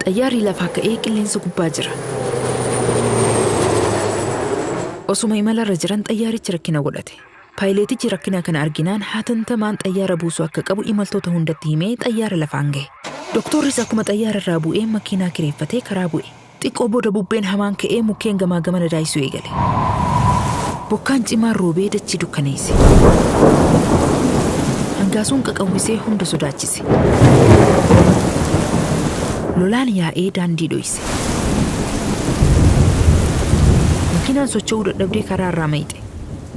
Xayyaarri lafaa ka'ee qilleensa gubbaa jira. Osuma imalarra jiran xayyaarichi rakkina godhate. Paayileetichi rakkina kana arginaan haatantamaan xayyaara buusuu akka qabu imaltoota hundatti himee xayyaara lafaan ga'e. Doktorris akkuma xayyaara irraa bu'ee makiinaa kireeffatee karaa bu'e. Xiqqoo booda bubbeen hamaan ka'ee mukkeen gamaa gamana daayisuu eegale. Bokkaan cimaan roobee dachii dukkaneesse. Hangaasuun qaqawwisee hunda sodaachise. Lolaan yaa'ee daandii dhoyse. Makiinaan socho'uu dadhabdee karaa irraa mayxe.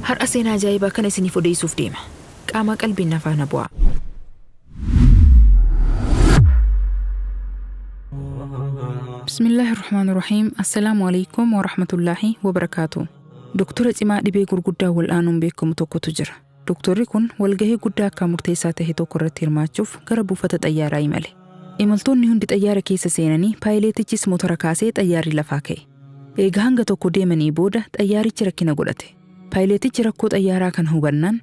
Har'a seenaa ajaa'ibaa kana isiniif odeessuuf deema. Qaama qalbiin afaana bu'aa. Bismillahirrahmanirrahiim. Assalaamu alaykum wa rahmatullaahi wa barakaatuh. Doktora cimaa dhibee gurguddaa wal'aanuun beekamu tokkotu jira. Doktorri kun walgahii guddaa akka murteessaa ta'e tokko irratti hirmaachuuf gara buufata xayyaaraa imale. Imaltoonni hundi xayyaara keessa seenanii paayileetichis motora kaasee xayyaarri lafaa ka'e. Eegaa hanga tokko deemanii booda xayyaarichi rakkina godhate. Paayileetichi rakkoo xayyaaraa kan hubannaan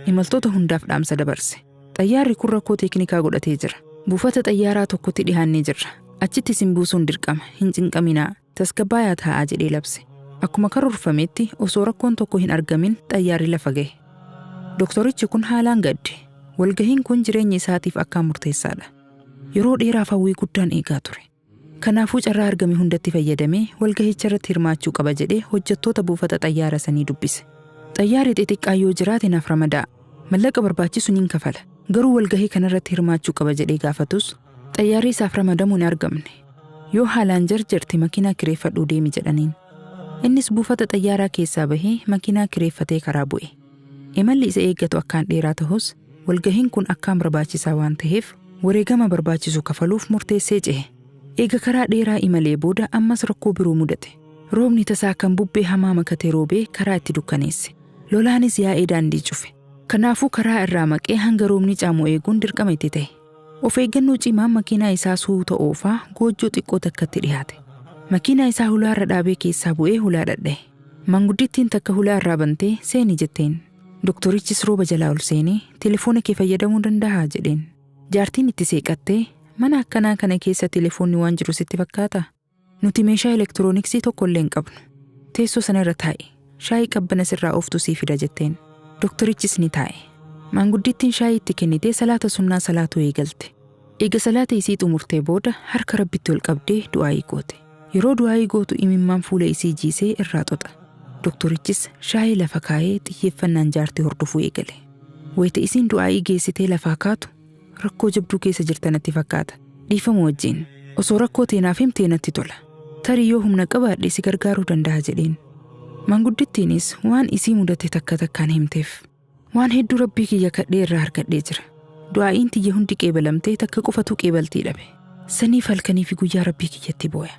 imaltoota hundaaf dhaamsa dabarse. Xayyaarri kun rakkoo teeknikaa godhatee jira. Buufata xayyaaraa tokkotti dhihaannee jirra. Achitti isin buusuun dirqama. Hin cinqaminaa. Tasgabbaayaa taa'aa jedhee labse. Akkuma karoorfametti osoo rakkoon tokko hin argamin xayyaarri lafa ga'e. Doktorichi kun haalaan gadde. Walgahiin kun jireenya isaatiif akkaan murteessaadha. Yeroo dheeraaf hawwii guddaan eegaa ture. Kanaafuu carraa argame hundatti fayyadamee walgahicha irratti hirmaachuu qaba jedhee hojjettoota buufata xayyaara sanii dubbise. Xayyaarri xixiqqaa yoo jiraate naaf ramadaa. Mallaqa barbaachisu niin kafala. Garuu walgahii kanarratti hirmaachuu qaba jedhee gaafatus xayyaarri isaaf ramadamuu hin argamne. Yoo haalaan jarjarte makiinaa kireeffadhuu deemi jedhaniin. Innis buufata xayyaaraa keessaa bahee makiinaa kireeffatee karaa bu'e. Imalli isa eeggatu akkaan dheeraa ta'us walgahiin kun akkaan barbaachisaa waan ta'eef wareegama barbaachisu kafaluuf murteessee cehe. Eega karaa dheeraa imalee booda ammas rakkoo biroo mudate. Roobni tasaa kan bubbee hamaa makatee roobee karaa itti dukkaneesse. Lolaanis yaa'ee daandii cufe. Kanaafuu karaa irraa maqee hanga roobni caamu eeguun dirqama itti ta'e. Of eeggannoo cimaan makiinaa isaa suuta oofaa goojjoo xiqqoo takkatti dhiyaate. Makiinaa isaa hulaa irra dhaabee keessaa bu'ee hulaa dhadha'e. Manguddittiin takka hulaa irraa bantee seeni jetteen. Doktorichis rooba jalaa ol seenee telefoona kee fayyadamuu danda'a jedheen. Jaartiin itti seeqattee mana akkanaa kana keessa telefoonni waan jiru sitti fakkaata? Nuti meeshaa elektirooniksii tokko illee hin qabnu. Teessoo sana irra taa'e. Shaayii qabbana sirraa ooftu sii fida jetteen. Doktorichis ni taa'e. Manguddittiin shaayii itti kennitee salaata sunnaa salaatuu eegalte. Eega salaata isii xumurtee booda harka rabbitti ol qabdee du'aayii goote. Yeroo du'aayii gootu imimmaan fuula isii jiisee irraa xoxa. Doktorichis shaayii lafa kaa'ee xiyyeeffannaan jaartii hordofuu eegale. Wayita isiin du'aayii geessitee lafaa kaatu rakkoo jabduu keessa jirtanatti fakkaata. Dhiifama wajjin osoo rakkoo teenaaf himtee natti tola. Tarii yoo humna qabaadhe si gargaaruu danda'a jedheen. Manguddittiinis waan isii mudate takka takkaan himteef. Waan hedduu rabbii kiyya kadhee irraa harkadhee jira. Du'aa'iin tiyya hundi qeebalamtee takka qofatu qeebaltii dhabe. Saniif halkanii fi guyyaa rabbii kiyyatti booya.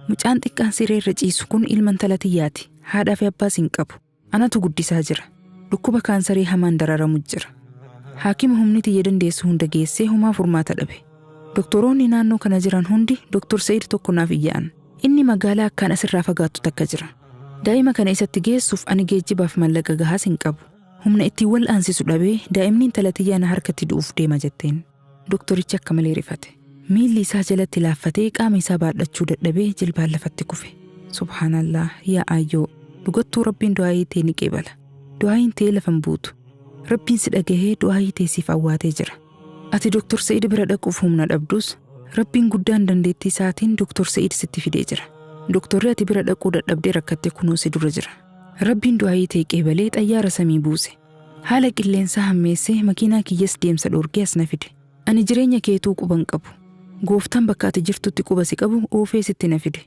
Mucaan xiqqaan siree irra ciisu kun ilma intala tiyyaati. Haadhaa fi abbaas hin qabu. Anatu guddisaa jira. Dhukkuba kaansarii hamaan dararamu jira. Haakima humni tiyya dandeessu hunda geessee homaa furmaata dhabe. Doktoroonni naannoo kana jiran hundi Dr. Sa'iid tokko naaf iyya'an. Inni magaalaa akkaan asirraa fagaattu takka jira. Daa'ima kana isatti geessuuf ani geejjibaaf mallaqa gahaas hin qabu. Humna ittiin wal'aansisu dhabee daa'imni intala tiyyaa na harkatti du'uuf deema jetteen. Doktorichi akka malee rifate. Miilli isaa jalatti laaffatee qaama isaa baadhachuu dadhabee jilbaan lafatti kufe. Subhaanallah yaa aayyoo dhugattuu rabbiin du'aayii tee ni qeebala. Du'aayiin tee lafan buutu. Rabbiin si dhagahee du'aayii teessiif awwaatee jira. Ati Dr. Sa'iid bira dhaquuf humna dhabdus Rabbiin guddaan dandeettii isaatiin Dr. Sa'iid sitti fidee jira. Doktorri ati bira dhaquu dadhabdee rakkattee kunoo si dura jira. Rabbiin du'aayii tee qeebalee xayyaara samii buuse. Haala qilleensaa hammeessee makiinaa kiyyas deemsa dhoorgee as na fide. Ani jireenya keetuu quban qabu. Gooftaan bakka ati jirtutti quba si qabu oofee sitti na fide.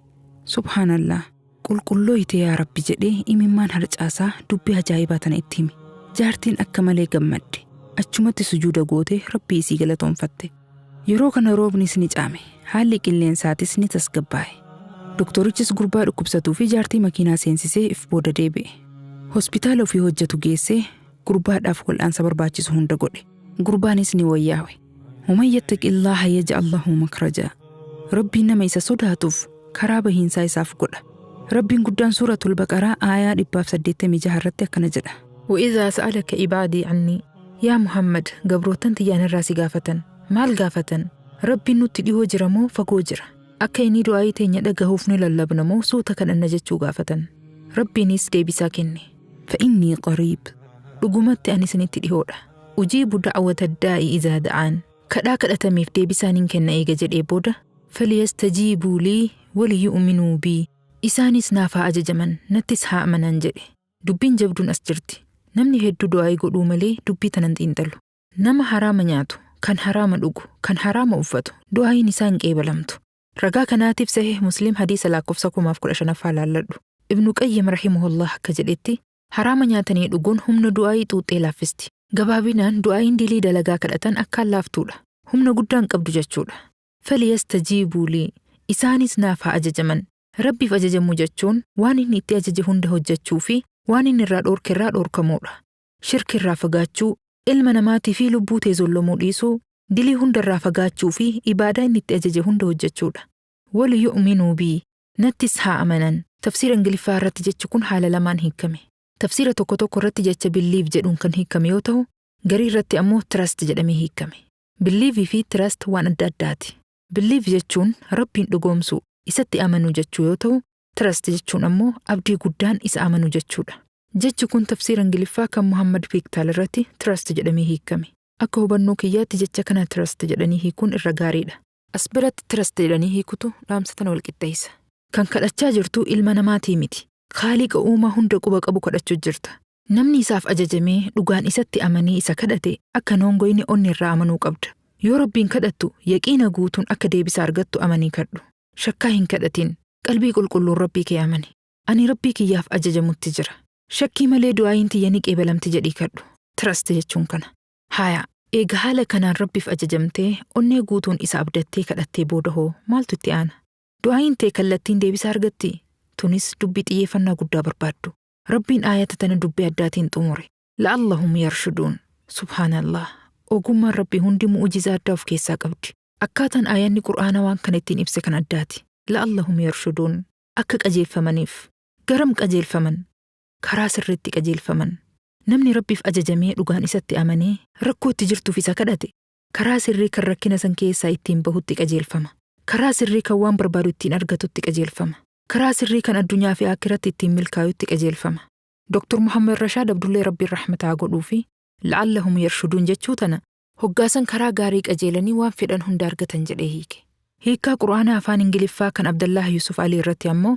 Subhaanallah. Qulqullooyite yaa Rabbi jedhee imimmaan harcaasaa dubbii ajaa'ibaa tana itti hime. Jaartiin akka malee gammadde. Achumatti sujuuda gootee Rabbii isii galatoonfatte. Yeroo kana roobnis ni caame. Haalli qilleensaatis ni tasgabbaa'e. Doktorichis gurbaa dhukkubsatuu fi jaartii makiinaa seensisee if booda deebi'e. Hospitaala ofii hojjetu geessee gurbaadhaaf wal'aansa barbaachisu hunda godhe. Gurbaanis ni wayyaawe. ومن يتق الله يجعل له مخرجا. ربي نما isa sodaatuuf karaa bahiinsaa isaaf godha. Rabbiin guddaan suuratul baqaraa aayaa 186 irratti akkana jedha. وإذا سألك عبادي عني يا محمد gabroottan tiyyaan irraa si gaafatan maal gaafatan rabbiin nutti dhihoo jira moo fagoo jira Akka inni du'aayii teenya dhagahuuf ni lallabna moo suuta kadhanna jechuu gaafatan. Rabbiinis deebisaa kenne. Fa'innii qariib. Dhugumatti ani isinitti dhihoodha. Ujiibu da'wata daa'i izaa da'aan. Kadhaa kadhatameef deebisaaniin kenna eega jedhee booda. Falyastajiibuu lii waliyu'minuu bii. Isaanis naaf haa ajajaman nattis haa amanan jedhe. Dubbiin jabduun as jirti. Namni hedduu du'aayii godhuu malee dubbii tanan xiinxalu. Nama haraama nyaatu, kan haraama dhugu, kan haraama uffatu, du'aayiin isaa hin qeebalamtu. Ragaa kanaatiif Sahih Muslim hadiisa lakkoofsa 15,000 laalladhu. Ibnu Qayyim rahimahullah akka jedhetti haraama nyaatanii dhuguun humna du'aayii xuuxxee laaffisti. Gabaabinaan du'aayiin dilii dalagaa kadhatan akkaan laaftuudha. Humna guddaan qabdu jechuudha. Falyastajiibuu lii. Isaanis naaf haa ajajaman. Rabbiif ajajamuu jechuun waan inni itti ajaje hunda hojjechuu fi waan inni irraa dhoorkerraa dhoorkamuudha. Shirki irraa fagaachuu, ilma namaatii fi lubbuu teezollomuu dhiisuu, dilii hunda irraa fagaachuu fi ibaadaa inni itti ajaje hunda hojjechuudha. Waliyu'minuu bii. Nattis haa amanan. Tafsiira Ingiliffaa irratti jechi kun haala lamaan hiikame. Tafsiira tokko tokko irratti jecha believe jedhuun kan hiikame yoo ta'u, garii irratti ammoo trust jedhamee hiikame. Believe fi trust waan adda addaati. Believe jechuun Rabbiin dhugoomsuu, isatti amanuu jechuu yoo ta'u, trust jechuun ammoo abdii guddaan isa amanuu jechuudha. Jechi kun tafsiira Ingiliffaa kan Muhammad Piiktaal irratti trust jedhamee hiikame. Akka hubannoo kiyyaatti jecha kana trust jedhanii hiikuun irra gaariidha. As biratti trust jedhanii hiikutu dhaamsatan wal qixxeessa. Kan kadhachaa jirtu ilma namaatii miti. Khaaliqa uumaa hunda quba qabu kadhachuu jirta. Namni isaaf ajajamee dhugaan isatti amanee isa kadhate akka noongoyni onni irraa amanuu qabda. Yoo Rabbiin kadhattu yaqiina guutuun akka deebisa argattu amanii kadhu. Shakkaa hin kadhatin. Qalbii qulqulluun Rabbii kee amani. Ani Rabbii kiyyaaf ajajamutti jira. Shakkii malee du'aayiin tiyya ni qeebalamti jedhii kadhu. Trust jechuun kana. Haaya, eega haala kanaan Rabbiif ajajamtee onnee guutuun isa abdattee kadhattee booda hoo maaltu itti aana? Du'aayiin tee kallattiin deebisa argatti. Tunis dubbii xiyyeeffannaa guddaa barbaaddu. Rabbiin aayata tana dubbii addaatiin xumure. La'allahum yarshuduun. Subhaanallah. Ogummaan Rabbii hundi mu'ujizaa addaa of keessaa qabdi. Akkaataan aayanni Qur'aana waan kana ittiin ibse kan addaati. La'allahum yarshuduun. Akka qajeelfamaniif. Garam qajeelfaman. Karaa sirriitti qajeelfaman. Namni Rabbiif ajajamee dhugaan isatti amanee rakkoo itti jirtuuf isa kadhate. Karaa sirrii kan rakkina san keessaa ittiin bahutti qajeelfama. Karaa sirrii kan waan barbaadu ittiin argatutti qajeelfama. Karaa sirrii kan addunyaa fi akhiratti ittiin milkaa'utti qajeelfama. Dr. Muhammad Rashaad Abdullee Rabbiin rahmataa godhuu fi la'allahum yarshuduun jechuu tana hoggaasan karaa gaarii qajeelanii waan fedhan hunda argatan jedhee hiike. Hiikaa Qur'aanaa afaan Ingiliffaa kan Abdallah Yusuf Ali irratti ammoo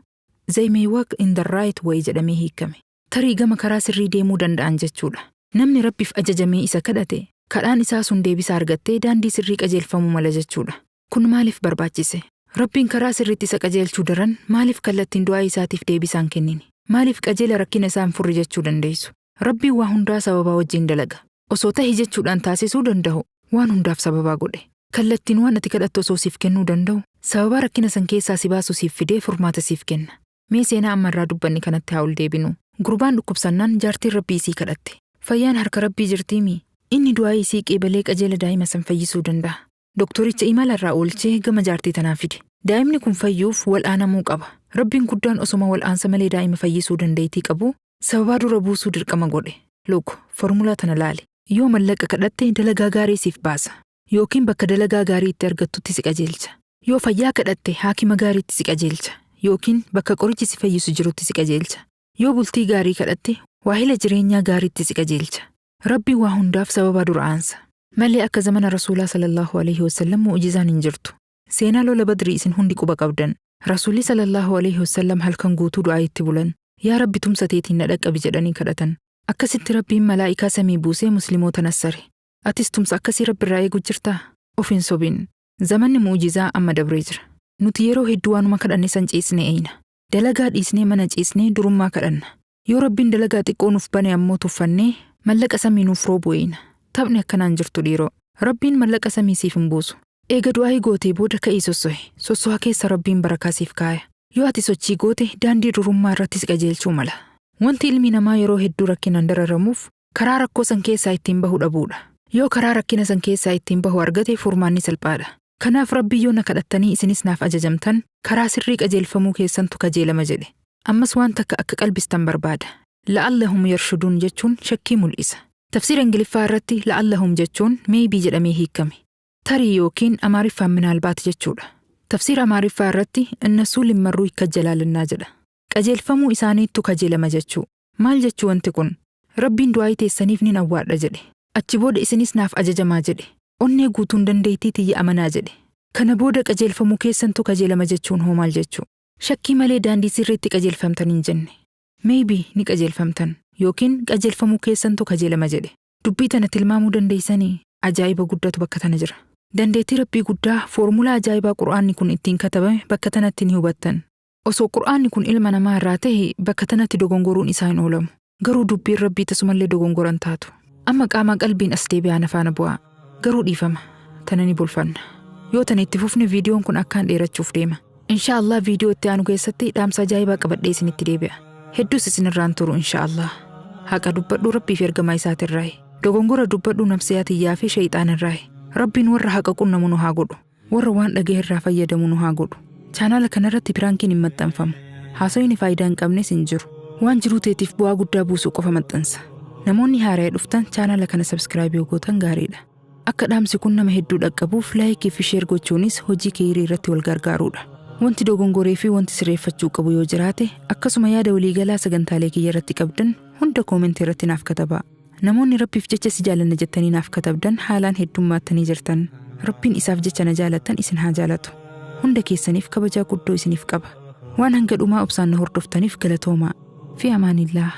they may walk in the right way jedhamee hiikame. Tarii gama karaa sirrii deemuu danda'an jechuudha. Namni Rabbiif ajajamee isa kadhate kadhaan isaa sun deebisa argattee daandii sirrii qajeelfamuu mala jechuudha. Kun maaliif barbaachise? Rabbiin karaa sirriitti isa qajeelchuu daran maaliif kallattiin du'aa isaatiif deebisaan kennini? Maaliif qajeela rakkina isaan furri jechuu dandeessu? Rabbiin waa hundaa sababaa wajjin dalaga. Osoo tahii jechuudhaan taasisuu danda'u waan hundaaf sababaa godhe. Kallattiin waan ati kadhattu osoo siif kennuu danda'u sababaa rakkina san keessaa si baasu siif fidee furmaata siif kenna. Mee seenaa ammarraa dubbanni kanatti haa ol deebinu. Gurbaan dhukkubsannaan jaartiin Rabbii isii kadhatte. Fayyaan harka Rabbii jirtiimi. Inni du'aa isii qeebalee qajeela daa'ima san fayyisuu danda'a. Doktoricha imala irraa oolchee gama jaartii tanaa fide. Daa'imni kun fayyuuf wal'aanamuu qaba. Rabbiin guddaan osoma wal'aansa malee daa'ima fayyisuu dandeettii qabu sababaa dura buusuu dirqama godhe. Look, formulaa tana laali. Yoo mallaqa kadhatte dalagaa gaarii siif baasa. Yookiin bakka dalagaa gaarii itti argattutti si qajeelcha. Yoo fayyaa kadhatte haakima gaariitti si qajeelcha. Yookiin bakka qorichi si fayyisu jirutti si qajeelcha. Yoo bultii gaarii kadhatte waahila jireenyaa gaariitti si qajeelcha. Rabbiin waa hundaaf sababa dura aansa. Malee akka zamana Rasuulaa sallallahu alaihi wasallam mu'ujizaan hin jirtu. Seenaa lola Badrii isin hundi quba qabdan. Rasuulli sallallahu alaihi wasallam halkan guutuu du'aa itti bulan. Yaa Rabbi tumsa teetiin na dhaqqabi jedhanii kadhatan. Akkasitti Rabbiin malaa'ikaa samii buusee musliimoota nassare. Atis tumsa akkasii Rabbi irraa eeguu jirtaa? Of hin sobin. Zamanni mu'ujizaa amma dabree jira. Nuti yeroo hedduu waanuma kadhanne san ciisnee eeyna. Dalagaa dhiisnee mana ciisnee durummaa kadhanna. Yoo Rabbiin dalagaa xiqqoo nuuf bane ammoo tuffannee mallaqa samii nuuf roobu eeyna. Taphni akkanaan jirtu dhiiroo. Rabbiin mallaqa samii siif hin buusu. Eega du'aa gootee booda ka'ii sossohe. Sossoha keessa Rabbiin barakaa siif kaaya. Yoo ati sochii goote daandii durummaa irrattis qajeelchuu mala. Wanti ilmi namaa yeroo hedduu rakkinaan dararamuuf karaa rakkoo san keessaa ittiin bahuu dhabuudha. Yoo karaa rakkina san keessaa ittiin bahu argate furmaanni salphaadha. Kanaaf Rabbi yoo na kadhattanii isinis naaf ajajamtan karaa sirrii qajeelfamuu keessantu kajeelama jedhe. Ammas waan takka akka qalbistan barbaada. La'allahum yarshuduun jechuun shakkii mul'isa. Tafsiira Ingiliffaa irratti la'allahum jechuun maybe jedhamee hiikame. Tarii yookiin Amaariffaan minaalbaat jechuudha. تفسير أمارفة الرتي النسو لمروي كجلال الناجدة قجل فمو إساني تو كجل مججو مال ججو أنتكن ربين دعاي تيسانيف نين أوار رجلي أتشبود إسانيس ناف أجج ماجدي أني قوتون دنديتي تي أمنا جدي كان بودا قجل فمو كيسان تو كجل مججون هو مال ججو شكي مالي داندي سيرتي قجل فمتن جنة maybe ni قجل فمتن يوكين قجل فمو كيسان تو كجل مجدي دبيتنا تلمامو دنديساني عجائب قدرة بكتنا جرا dandeetii rabbii guddaa foormulaa ajaa'ibaa qur'aanni kun ittiin katabame bakka tanatti ni hubattan. Osoo qur'aanni kun ilma namaa irraa ta'e bakka tanatti dogongoruun isaa hin oolamu. Garuu dubbiin rabbii tasumallee dogongoran taatu. Amma qaama qalbiin as deebi'aan afaana bu'aa. Garuu dhiifama. Tana ni bulfanna. Yoo tana itti fufne viidiyoon kun akkaan dheerachuuf deema. Inshaallah viidiyoo itti aanu keessatti dhaamsa ajaa'ibaa qabadhee isinitti deebi'a. Hedduus isinirraan turu inshaallah. Haqa dubbadhu rabbii fi ergamaa isaatirraayi. Dogongora dubbadhu nafsiyaatii fi shayxaanirraayi. Rabbiin warra haqa qunnamu nu haa godhu. Warra waan dhaga'e irraa fayyadamu nu haa godhu. Chaanaala kanarratti piraankiin hin maxxanfamu. Haasawni faayidaa hin qabnes hin jiru. Waan jiru teetiif bu'aa guddaa buusuu qofa maxxansa. Namoonni haara'ee dhuftan chaanaala kana sabskraayibii gootan gaariidha. Akka dhaamsi kun nama hedduu dhaqqabuuf laayikii fi sheer gochuunis hojii keerii irratti wal gargaaruudha. Wanti dogongoree fi wanti sirreeffachuu qabu yoo jiraate akkasuma yaada waliigalaa sagantaalee kiyya irratti qabdan hunda koomentii irratti naaf katabaa. Namoonni rabbiif jecha si jaalanna jettanii naaf katabdan haalaan heddummaatanii jirtan. Rabbiin isaaf jecha na jaalattan isin haa jaalatu. Hunda keessaniif kabajaa guddoo isiniif qaba. Waan hanga dhumaa obsaan na hordoftaniif galatoomaa. Fi amaanillah.